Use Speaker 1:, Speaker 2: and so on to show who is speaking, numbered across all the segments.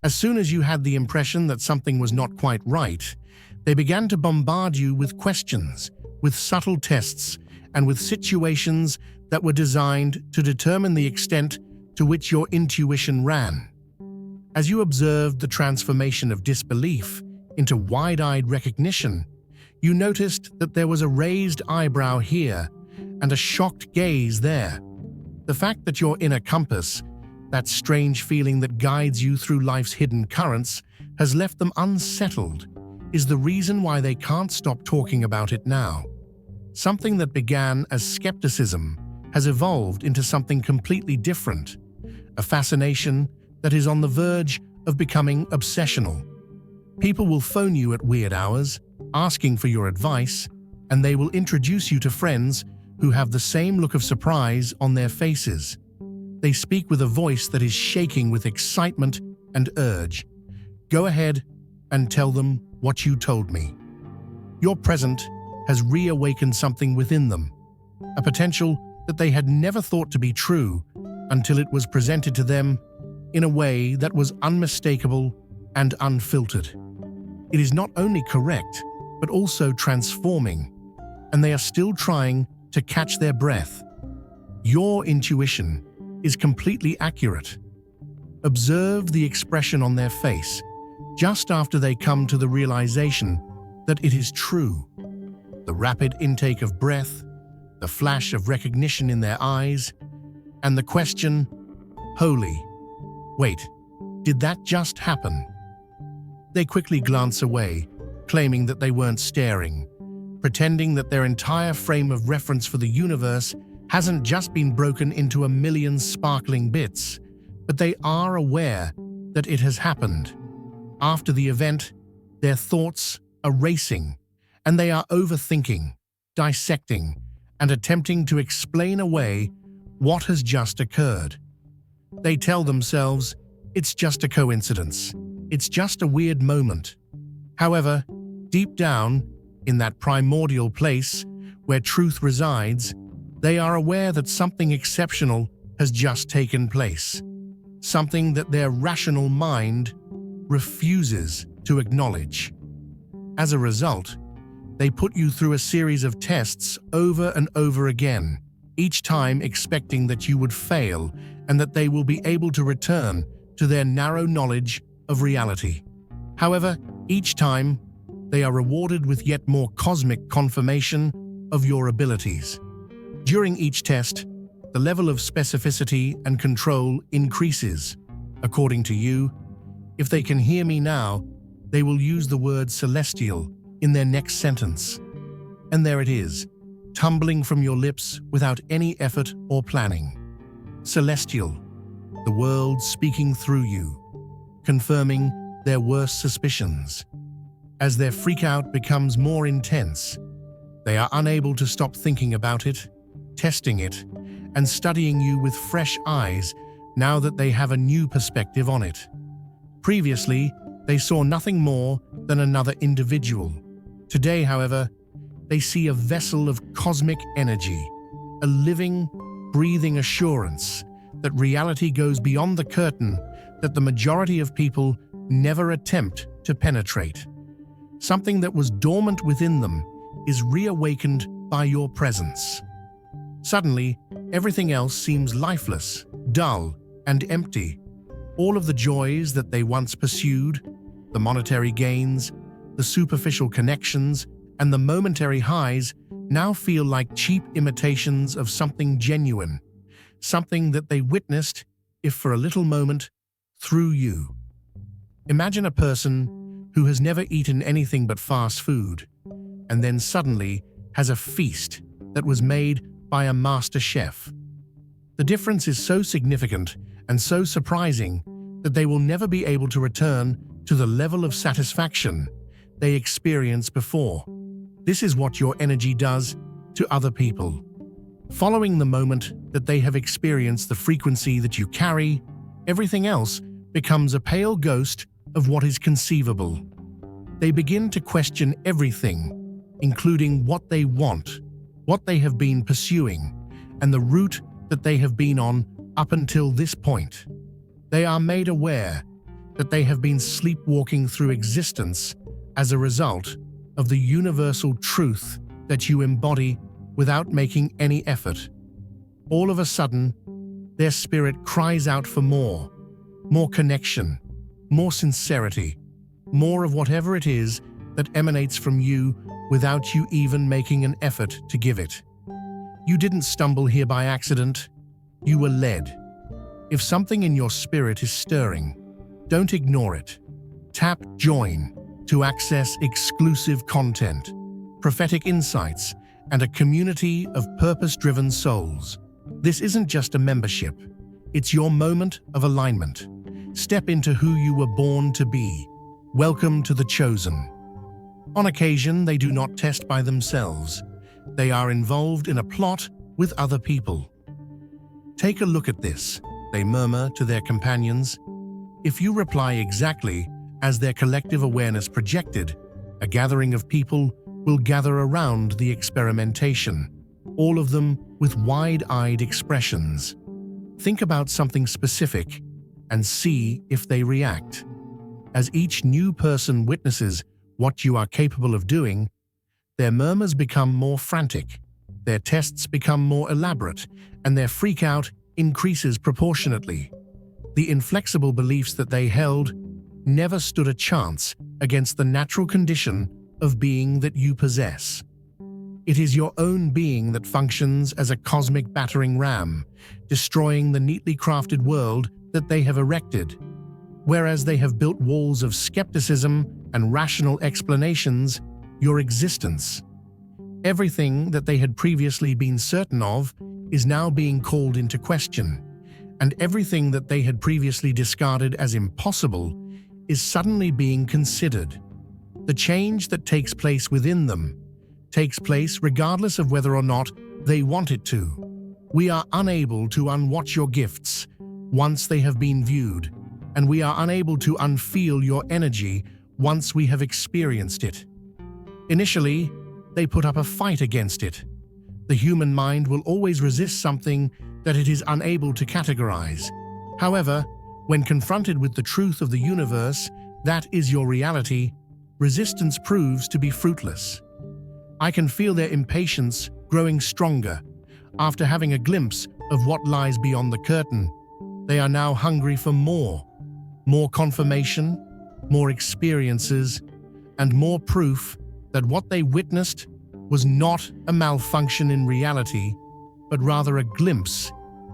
Speaker 1: As soon as you had the impression that something was not quite right, they began to bombard you with questions, with subtle tests, and with situations that were designed to determine the extent to which your intuition ran. As you observed the transformation of disbelief into wide-eyed recognition, you noticed that there was a raised eyebrow here and a shocked gaze there. The fact that your inner compass, that strange feeling that guides you through life's hidden currents, has left them unsettled, is the reason why they can't stop talking about it now. Something that began as skepticism has evolved into something completely different, a fascination that is on the verge of becoming obsessional. People will phone you at weird hours, asking for your advice, and they will introduce you to friends who have the same look of surprise on their faces. They speak with a voice that is shaking with excitement and urge. Go ahead and tell them what you told me. Your present has reawakened something within them, a potential that they had never thought to be true until it was presented to them in a way that was unmistakable and unfiltered. It is not only correct, but also transforming, and they are still trying to catch their breath. Your intuition is completely accurate. Observe the expression on their face just after they come to the realization that it is true. The rapid intake of breath, the flash of recognition in their eyes, and the question, "Holy, wait, did that just happen?" They quickly glance away, claiming that they weren't staring, pretending that their entire frame of reference for the universe hasn't just been broken into a million sparkling bits, but they are aware that it has happened. After the event, their thoughts are racing, and they are overthinking, dissecting, and attempting to explain away what has just occurred. They tell themselves, it's just a coincidence, it's just a weird moment. However, deep down, in that primordial place where truth resides, they are aware that something exceptional has just taken place, something that their rational mind refuses to acknowledge. As a result, they put you through a series of tests over and over again, each time expecting that you would fail and that they will be able to return to their narrow knowledge of reality. However, each time, they are rewarded with yet more cosmic confirmation of your abilities. During each test, the level of specificity and control increases. According to you, if they can hear me now, they will use the word celestial in their next sentence. And there it is, tumbling from your lips without any effort or planning. Celestial, the world speaking through you, confirming their worst suspicions. As their freakout becomes more intense, they are unable to stop thinking about it, testing it, and studying you with fresh eyes now that they have a new perspective on it. Previously, they saw nothing more than another individual. Today, however, they see a vessel of cosmic energy, a living, breathing assurance that reality goes beyond the curtain that the majority of people never attempt to penetrate. Something that was dormant within them is reawakened by your presence. Suddenly, everything else seems lifeless, dull, and empty. All of the joys that they once pursued, the monetary gains, the superficial connections, and the momentary highs now feel like cheap imitations of something genuine, something that they witnessed, if for a little moment, through you. Imagine a person who has never eaten anything but fast food, and then suddenly has a feast that was made by a master chef. The difference is so significant and so surprising that they will never be able to return to the level of satisfaction they experienced before. This is what your energy does to other people. Following the moment that they have experienced the frequency that you carry, everything else becomes a pale ghost of what is conceivable. They begin to question everything, including what they want, what they have been pursuing, and the route that they have been on up until this point. They are made aware that they have been sleepwalking through existence as a result of the universal truth that you embody without making any effort. All of a sudden, their spirit cries out for more connection, more sincerity, more of whatever it is that emanates from you without you even making an effort to give it. You didn't stumble here by accident. You were led. If something in your spirit is stirring, don't ignore it. Tap Join to access exclusive content, prophetic insights, and a community of purpose-driven souls. This isn't just a membership. It's your moment of alignment. Step into who you were born to be. Welcome to the Chosen. On occasion, they do not test by themselves. They are involved in a plot with other people. Take a look at this, they murmur to their companions. If you reply exactly as their collective awareness projected, a gathering of people will gather around the experimentation, all of them with wide-eyed expressions. Think about something specific and see if they react. As each new person witnesses what you are capable of doing, their murmurs become more frantic, their tests become more elaborate, and their freak-out increases proportionately. The inflexible beliefs that they held never stood a chance against the natural condition of being that you possess. It is your own being that functions as a cosmic battering ram, destroying the neatly crafted world that they have erected. Whereas they have built walls of skepticism and rational explanations, your existence, everything that they had previously been certain of, is now being called into question, and everything that they had previously discarded as impossible is suddenly being considered. The change that takes place within them takes place regardless of whether or not they want it to. We are unable to unwatch your gifts once they have been viewed, and we are unable to unfeel your energy once we have experienced it. Initially, they put up a fight against it. The human mind will always resist something that it is unable to categorize. However, when confronted with the truth of the universe, that is your reality, resistance proves to be fruitless. I can feel their impatience growing stronger. After having a glimpse of what lies beyond the curtain, they are now hungry for more confirmation, more experiences, and more proof that what they witnessed was not a malfunction in reality, but rather a glimpse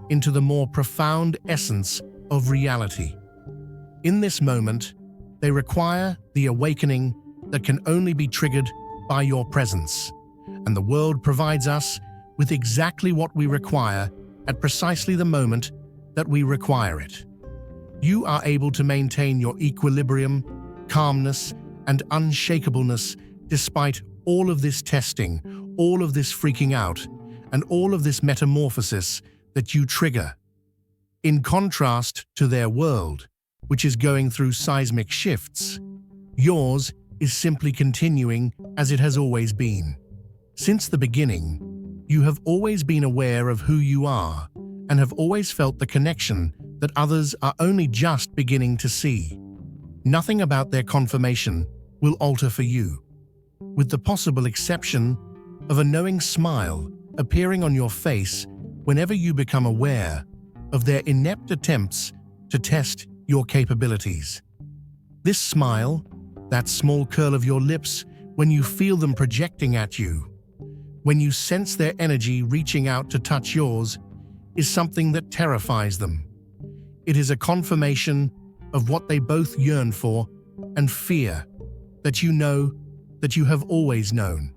Speaker 1: into the more profound essence of reality. In this moment, they require the awakening that can only be triggered by your presence, and the world provides us with exactly what we require at precisely the moment that we require it. You are able to maintain your equilibrium, calmness, and unshakableness despite all of this testing, all of this freaking out, and all of this metamorphosis that you trigger. In contrast to their world, which is going through seismic shifts, yours is simply continuing as it has always been. Since the beginning, you have always been aware of who you are and have always felt the connection that others are only just beginning to see. Nothing about their confirmation will alter for you, with the possible exception of a knowing smile appearing on your face whenever you become aware of their inept attempts to test your capabilities. This smile, that small curl of your lips when you feel them projecting at you, when you sense their energy reaching out to touch yours, is something that terrifies them. It is a confirmation of what they both yearn for and fear, that you know that you have always known,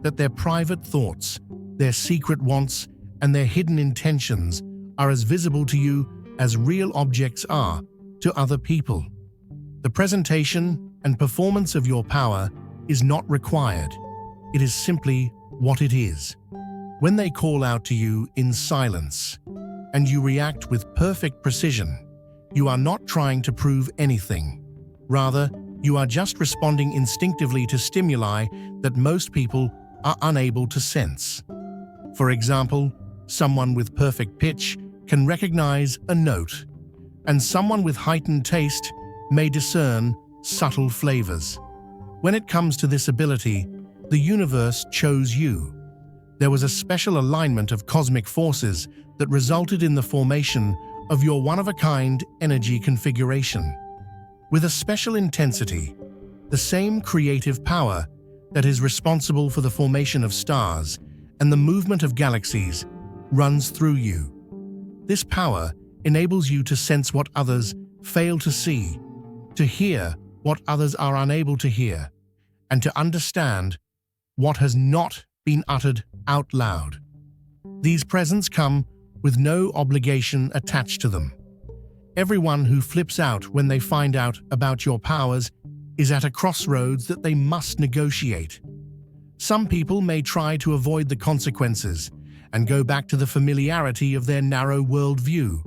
Speaker 1: that their private thoughts, their secret wants, and their hidden intentions are as visible to you as real objects are to other people. The presentation and performance of your power is not required. It is simply what it is. When they call out to you in silence, and you react with perfect precision, you are not trying to prove anything. Rather, you are just responding instinctively to stimuli that most people are unable to sense. For example, someone with perfect pitch can recognize a note, and someone with heightened taste may discern subtle flavors. When it comes to this ability, the universe chose you. There was a special alignment of cosmic forces that resulted in the formation of your one-of-a-kind energy configuration. With a special intensity, the same creative power that is responsible for the formation of stars and the movement of galaxies runs through you. This power enables you to sense what others fail to see, to hear what others are unable to hear, and to understand what has not been uttered out loud. These presents come with no obligation attached to them. Everyone who flips out when they find out about your powers is at a crossroads that they must negotiate. Some people may try to avoid the consequences and go back to the familiarity of their narrow worldview,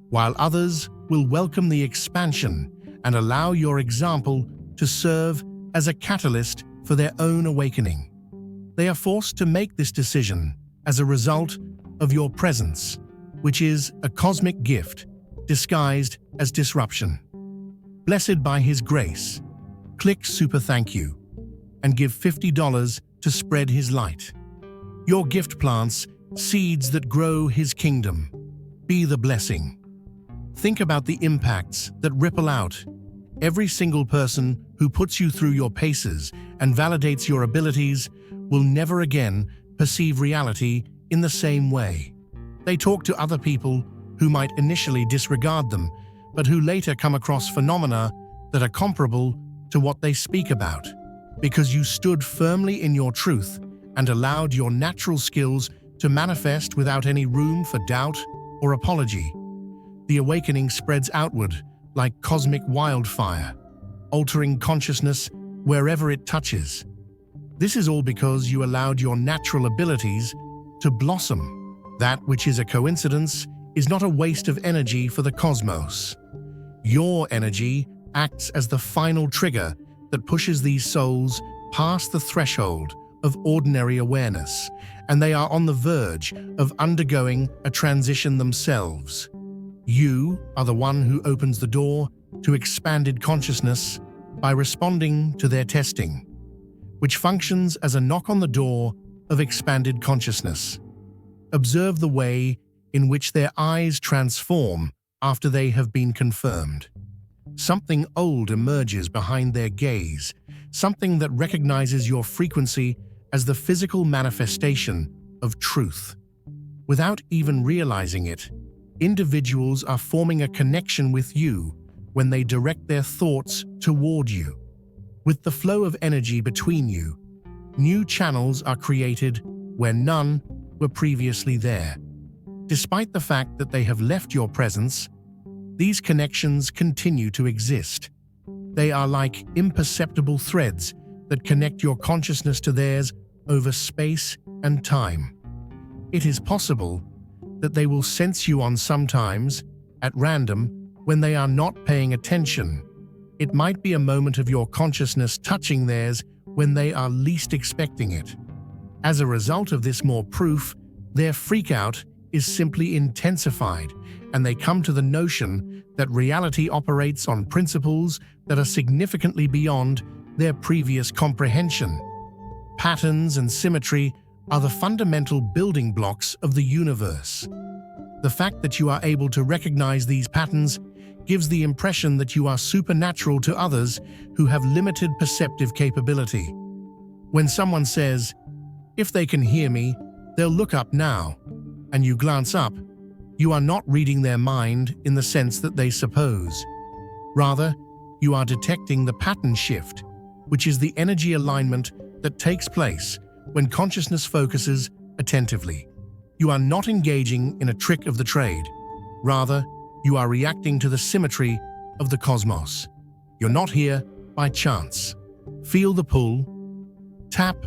Speaker 1: while others will welcome the expansion and allow your example to serve as a catalyst for their own awakening. They are forced to make this decision as a result of your presence, which is a cosmic gift disguised as disruption. Blessed by His grace, click Super Thank You and give $50 to spread His light. Your gift plants seeds that grow His kingdom. Be the blessing. Think about the impacts that ripple out. Every single person who puts you through your paces and validates your abilities will never again perceive reality in the same way. They talk to other people who might initially disregard them, but who later come across phenomena that are comparable to what they speak about, because you stood firmly in your truth and allowed your natural skills to manifest without any room for doubt or apology. The awakening spreads outward like cosmic wildfire, altering consciousness wherever it touches. This is all because you allowed your natural abilities to blossom. That which is a coincidence is not a waste of energy for the cosmos. Your energy acts as the final trigger that pushes these souls past the threshold of ordinary awareness, and they are on the verge of undergoing a transition themselves. You are the one who opens the door to expanded consciousness by responding to their testing, which functions as a knock on the door of expanded consciousness. Observe the way in which their eyes transform after they have been confirmed. Something old emerges behind their gaze, something that recognizes your frequency as the physical manifestation of truth. Without even realizing it, individuals are forming a connection with you when they direct their thoughts toward you. With the flow of energy between you, new channels are created where none were previously there. Despite the fact that they have left your presence, these connections continue to exist. They are like imperceptible threads that connect your consciousness to theirs over space and time. It is possible that they will sense you on sometimes, at random, when they are not paying attention. It might be a moment of your consciousness touching theirs when they are least expecting it. As a result of this more proof, their freakout is simply intensified, and they come to the notion that reality operates on principles that are significantly beyond their previous comprehension. Patterns and symmetry are the fundamental building blocks of the universe. The fact that you are able to recognize these patterns gives the impression that you are supernatural to others who have limited perceptive capability. When someone says, "If they can hear me, they'll look up now," and you glance up, you are not reading their mind in the sense that they suppose. Rather, you are detecting the pattern shift, which is the energy alignment that takes place when consciousness focuses attentively. You are not engaging in a trick of the trade. Rather, you are reacting to the symmetry of the cosmos. You're not here by chance. Feel the pull. Tap,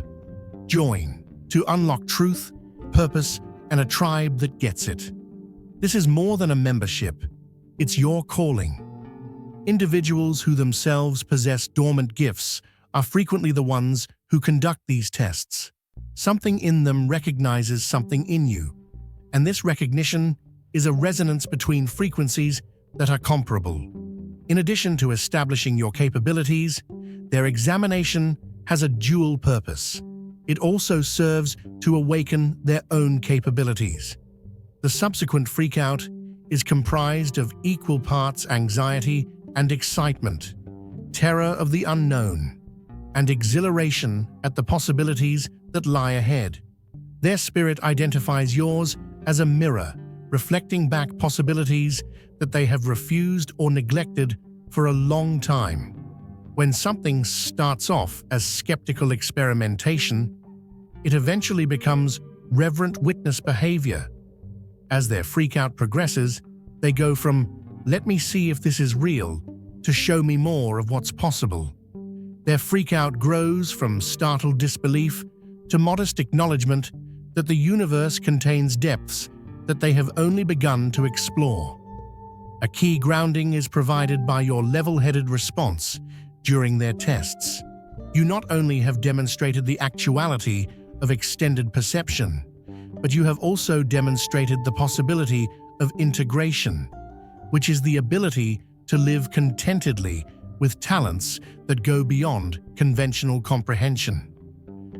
Speaker 1: join, to unlock truth, purpose, and a tribe that gets it. This is more than a membership. It's your calling. Individuals who themselves possess dormant gifts are frequently the ones who conduct these tests. Something in them recognizes something in you, and this recognition is a resonance between frequencies that are comparable. In addition to establishing your capabilities, their examination has a dual purpose. It also serves to awaken their own capabilities. The subsequent freakout is comprised of equal parts anxiety and excitement, terror of the unknown, and exhilaration at the possibilities that lie ahead. Their spirit identifies yours as a mirror, reflecting back possibilities that they have refused or neglected for a long time. When something starts off as skeptical experimentation, it eventually becomes reverent witness behavior. As their freakout progresses, they go from, "Let me see if this is real," to "Show me more of what's possible." Their freakout grows from startled disbelief to modest acknowledgement that the universe contains depths that they have only begun to explore. A key grounding is provided by your level-headed response during their tests. You not only have demonstrated the actuality of extended perception, but you have also demonstrated the possibility of integration, which is the ability to live contentedly with talents that go beyond conventional comprehension.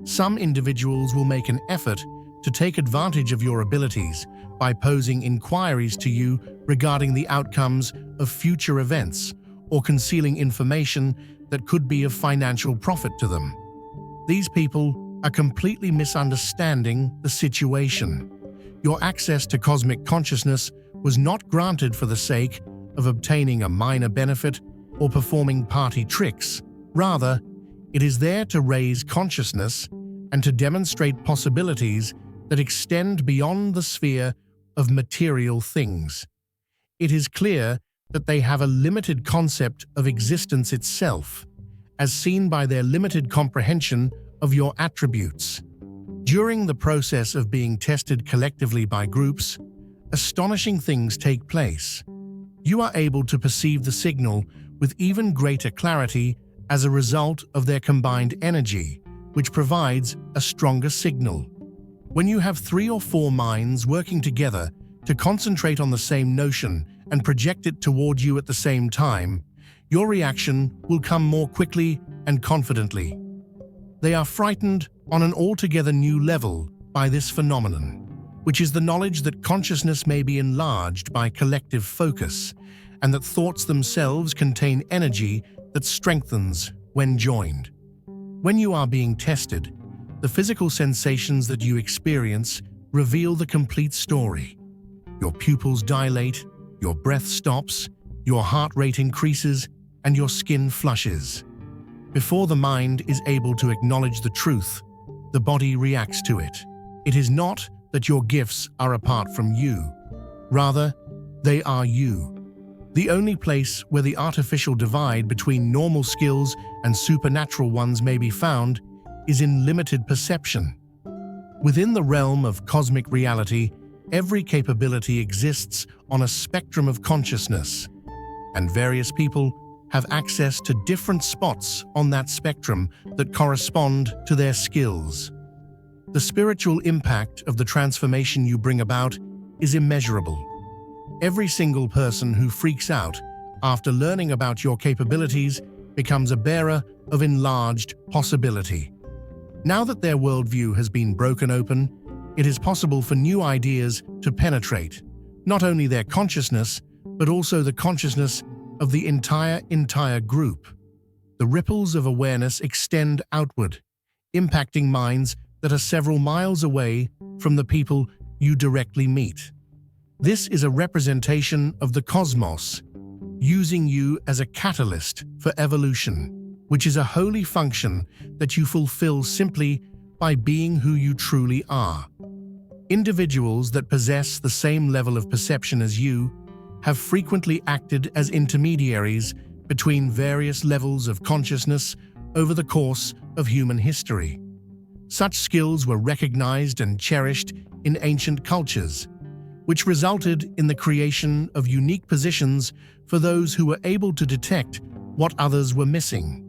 Speaker 1: Some individuals will make an effort to take advantage of your abilities by posing inquiries to you regarding the outcomes of future events or concealing information that could be of financial profit to them. These people are completely misunderstanding the situation. Your access to cosmic consciousness was not granted for the sake of obtaining a minor benefit or performing party tricks. Rather, it is there to raise consciousness and to demonstrate possibilities that extend beyond the sphere of material things. It is clear that they have a limited concept of existence itself, as seen by their limited comprehension of your attributes. During the process of being tested collectively by groups, astonishing things take place. You are able to perceive the signal with even greater clarity as a result of their combined energy, which provides a stronger signal. When you have 3 or 4 minds working together to concentrate on the same notion and project it toward you at the same time, your reaction will come more quickly and confidently. They are frightened on an altogether new level by this phenomenon, which is the knowledge that consciousness may be enlarged by collective focus, and that thoughts themselves contain energy that strengthens when joined. When you are being tested, the physical sensations that you experience reveal the complete story. Your pupils dilate, your breath stops, your heart rate increases, and your skin flushes. Before the mind is able to acknowledge the truth, the body reacts to it. It is not that your gifts are apart from you. Rather, they are you. The only place where the artificial divide between normal skills and supernatural ones may be found is in limited perception. Within the realm of cosmic reality, every capability exists on a spectrum of consciousness, and various people have access to different spots on that spectrum that correspond to their skills. The spiritual impact of the transformation you bring about is immeasurable. Every single person who freaks out after learning about your capabilities becomes a bearer of enlarged possibility. Now that their worldview has been broken open, it is possible for new ideas to penetrate, not only their consciousness, but also the consciousness of the entire group. The ripples of awareness extend outward, impacting minds that are several miles away from the people you directly meet. This is a representation of the cosmos, using you as a catalyst for evolution, which is a holy function that you fulfill simply by being who you truly are. Individuals that possess the same level of perception as you have frequently acted as intermediaries between various levels of consciousness over the course of human history. Such skills were recognized and cherished in ancient cultures, which resulted in the creation of unique positions for those who were able to detect what others were missing.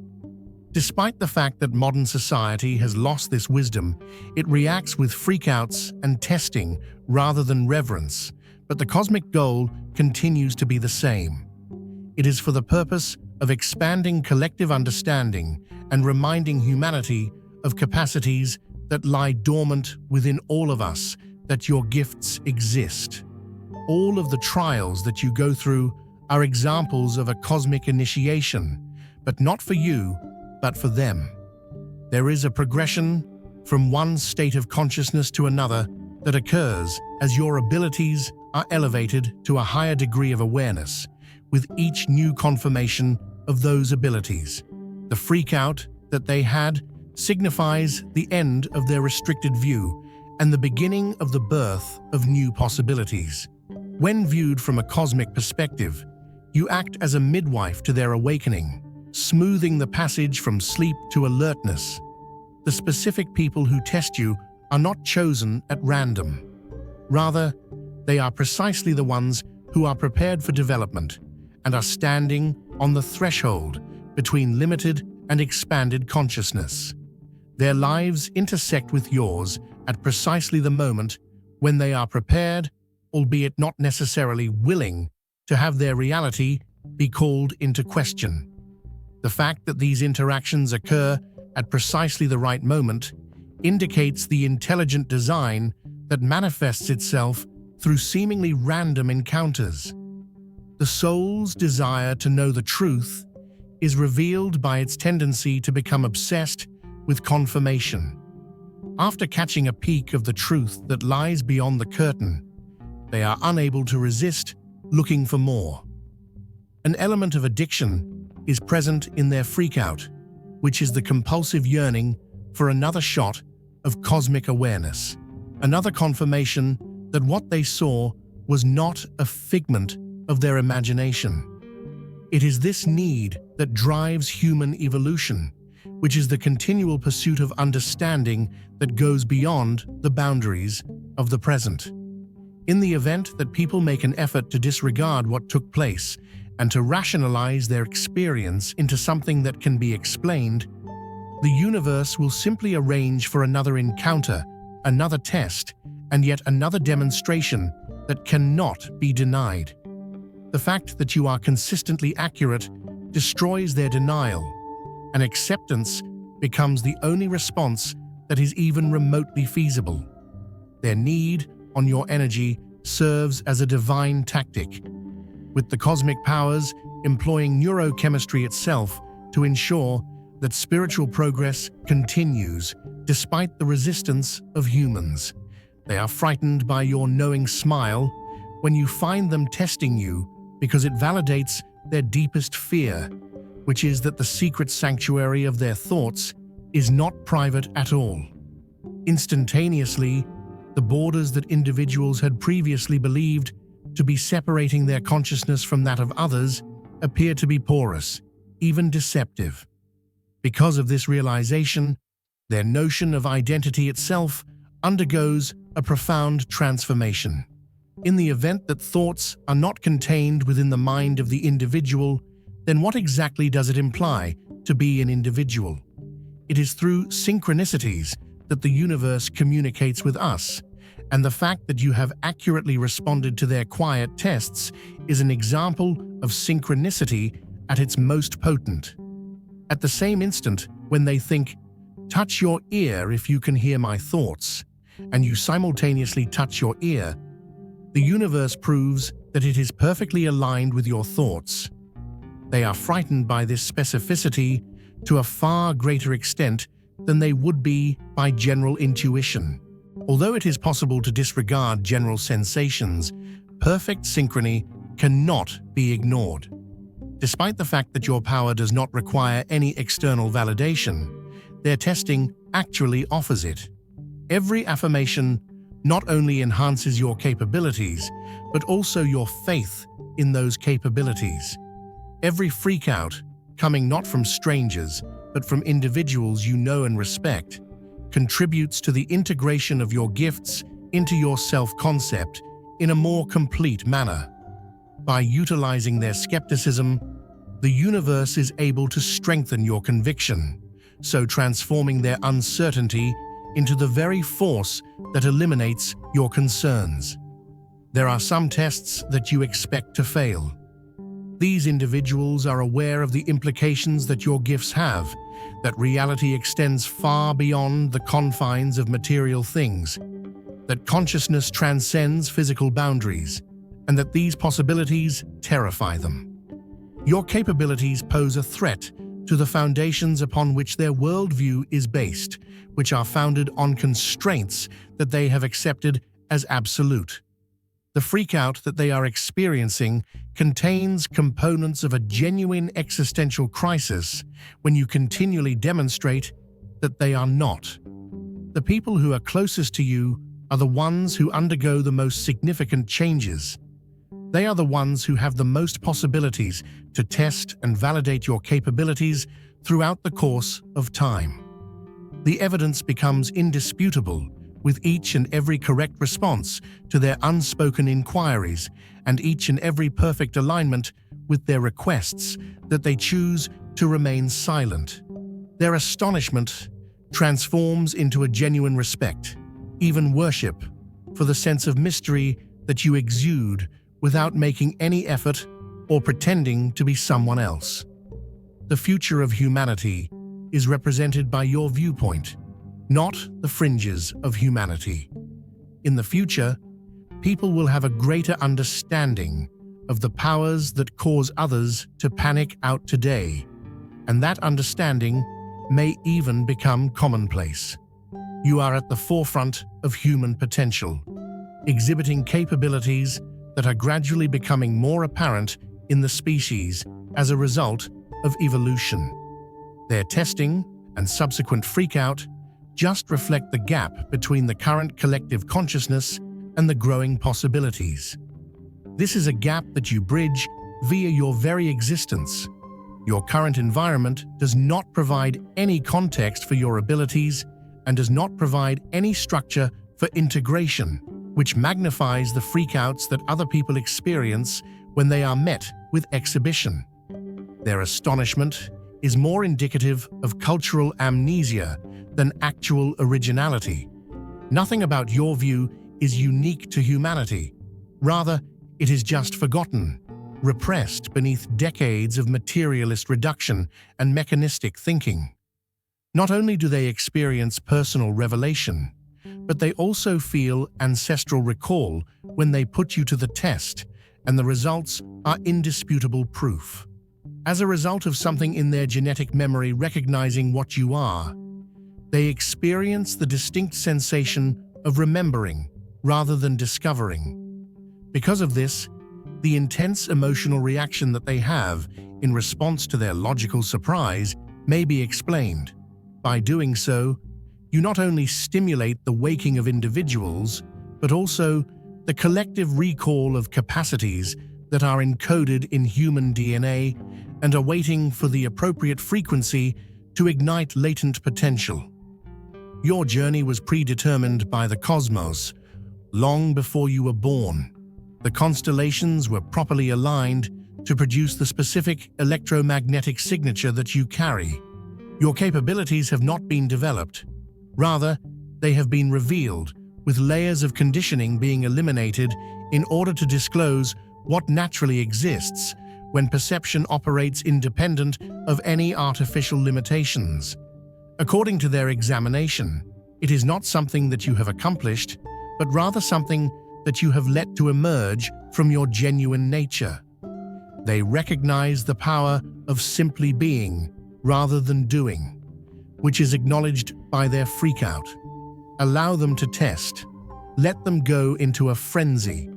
Speaker 1: Despite the fact that modern society has lost this wisdom, it reacts with freakouts and testing rather than reverence, but the cosmic goal continues to be the same. It is for the purpose of expanding collective understanding and reminding humanity of capacities that lie dormant within all of us, that your gifts exist. All of the trials that you go through are examples of a cosmic initiation, but not for you, but for them. There is a progression from one state of consciousness to another that occurs as your abilities are elevated to a higher degree of awareness with each new confirmation of those abilities. The freak out that they had signifies the end of their restricted view and the beginning of the birth of new possibilities. When viewed from a cosmic perspective, you act as a midwife to their awakening, smoothing the passage from sleep to alertness. The specific people who test you are not chosen at random. Rather, they are precisely the ones who are prepared for development and are standing on the threshold between limited and expanded consciousness. Their lives intersect with yours at precisely the moment when they are prepared, albeit not necessarily willing, to have their reality be called into question. The fact that these interactions occur at precisely the right moment indicates the intelligent design that manifests itself through seemingly random encounters. The soul's desire to know the truth is revealed by its tendency to become obsessed with confirmation. After catching a peek of the truth that lies beyond the curtain, they are unable to resist looking for more. An element of addiction is present in their freakout, which is the compulsive yearning for another shot of cosmic awareness, another confirmation that what they saw was not a figment of their imagination. It is this need that drives human evolution, which is the continual pursuit of understanding that goes beyond the boundaries of the present. In the event that people make an effort to disregard what took place and to rationalize their experience into something that can be explained, the universe will simply arrange for another encounter, another test, and yet another demonstration that cannot be denied. The fact that you are consistently accurate destroys their denial, and acceptance becomes the only response that is even remotely feasible. Their need on your energy serves as a divine tactic, with the cosmic powers employing neurochemistry itself to ensure that spiritual progress continues despite the resistance of humans. They are frightened by your knowing smile when you find them testing you because it validates their deepest fear, which is that the secret sanctuary of their thoughts is not private at all. Instantaneously, the borders that individuals had previously believed to be separating their consciousness from that of others appear to be porous, even deceptive. Because of this realization, their notion of identity itself undergoes a profound transformation. In the event that thoughts are not contained within the mind of the individual, then what exactly does it imply to be an individual? It is through synchronicities that the universe communicates with us, and the fact that you have accurately responded to their quiet tests is an example of synchronicity at its most potent. At the same instant, when they think, "Touch your ear if you can hear my thoughts," and you simultaneously touch your ear, the universe proves that it is perfectly aligned with your thoughts. They are frightened by this specificity to a far greater extent than they would be by general intuition. Although it is possible to disregard general sensations, perfect synchrony cannot be ignored. Despite the fact that your power does not require any external validation, their testing actually offers it. Every affirmation not only enhances your capabilities, but also your faith in those capabilities. Every freakout, coming not from strangers, but from individuals you know and respect, contributes to the integration of your gifts into your self-concept in a more complete manner. By utilizing their skepticism, the universe is able to strengthen your conviction, so transforming their uncertainty into the very force that eliminates your concerns. There are some tests that you expect to fail. These individuals are aware of the implications that your gifts have, that reality extends far beyond the confines of material things, that consciousness transcends physical boundaries, and that these possibilities terrify them. Your capabilities pose a threat to the foundations upon which their worldview is based, which are founded on constraints that they have accepted as absolute. The freakout that they are experiencing contains components of a genuine existential crisis when you continually demonstrate that they are not. The people who are closest to you are the ones who undergo the most significant changes. They are the ones who have the most possibilities to test and validate your capabilities throughout the course of time. The evidence becomes indisputable with each and every correct response to their unspoken inquiries and each and every perfect alignment with their requests that they choose to remain silent. Their astonishment transforms into a genuine respect, even worship, for the sense of mystery that you exude without making any effort or pretending to be someone else. The future of humanity is represented by your viewpoint, not the fringes of humanity. In the future, people will have a greater understanding of the powers that cause others to panic out today, and that understanding may even become commonplace. You are at the forefront of human potential, exhibiting capabilities that are gradually becoming more apparent in the species as a result of evolution. Their testing and subsequent freakout just reflect the gap between the current collective consciousness and the growing possibilities. This is a gap that you bridge via your very existence. Your current environment does not provide any context for your abilities and does not provide any structure for integration, which magnifies the freakouts that other people experience when they are met with exhibition. Their astonishment is more indicative of cultural amnesia than actual originality. Nothing about your view is unique to humanity. Rather, it is just forgotten, repressed beneath decades of materialist reduction and mechanistic thinking. Not only do they experience personal revelation, but they also feel ancestral recall when they put you to the test, and the results are indisputable proof. As a result of something in their genetic memory recognizing what you are, they experience the distinct sensation of remembering rather than discovering. Because of this, the intense emotional reaction that they have in response to their logical surprise may be explained. By doing so, you not only stimulate the waking of individuals, but also the collective recall of capacities that are encoded in human DNA and are waiting for the appropriate frequency to ignite latent potential. Your journey was predetermined by the cosmos long before you were born. The constellations were properly aligned to produce the specific electromagnetic signature that you carry. Your capabilities have not been developed. Rather, they have been revealed, with layers of conditioning being eliminated in order to disclose what naturally exists when perception operates independent of any artificial limitations. According to their examination, it is not something that you have accomplished, but rather something that you have let to emerge from your genuine nature. They recognize the power of simply being rather than doing, which is acknowledged by their freakout. Allow them to test. Let them go into a frenzy.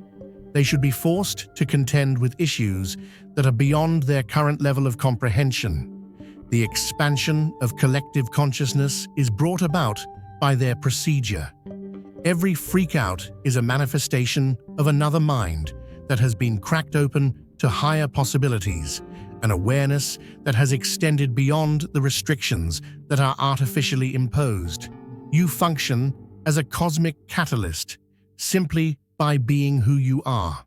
Speaker 1: They should be forced to contend with issues that are beyond their current level of comprehension. The expansion of collective consciousness is brought about by their procedure. Every freakout is a manifestation of another mind that has been cracked open to higher possibilities, an awareness that has extended beyond the restrictions that are artificially imposed. You function as a cosmic catalyst, simply by being who you are.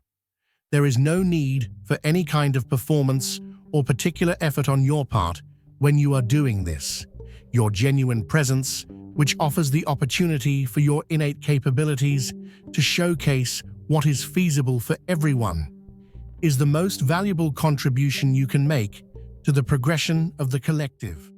Speaker 1: There is no need for any kind of performance or particular effort on your part when you are doing this. Your genuine presence, which offers the opportunity for your innate capabilities to showcase what is feasible for everyone, is the most valuable contribution you can make to the progression of the collective.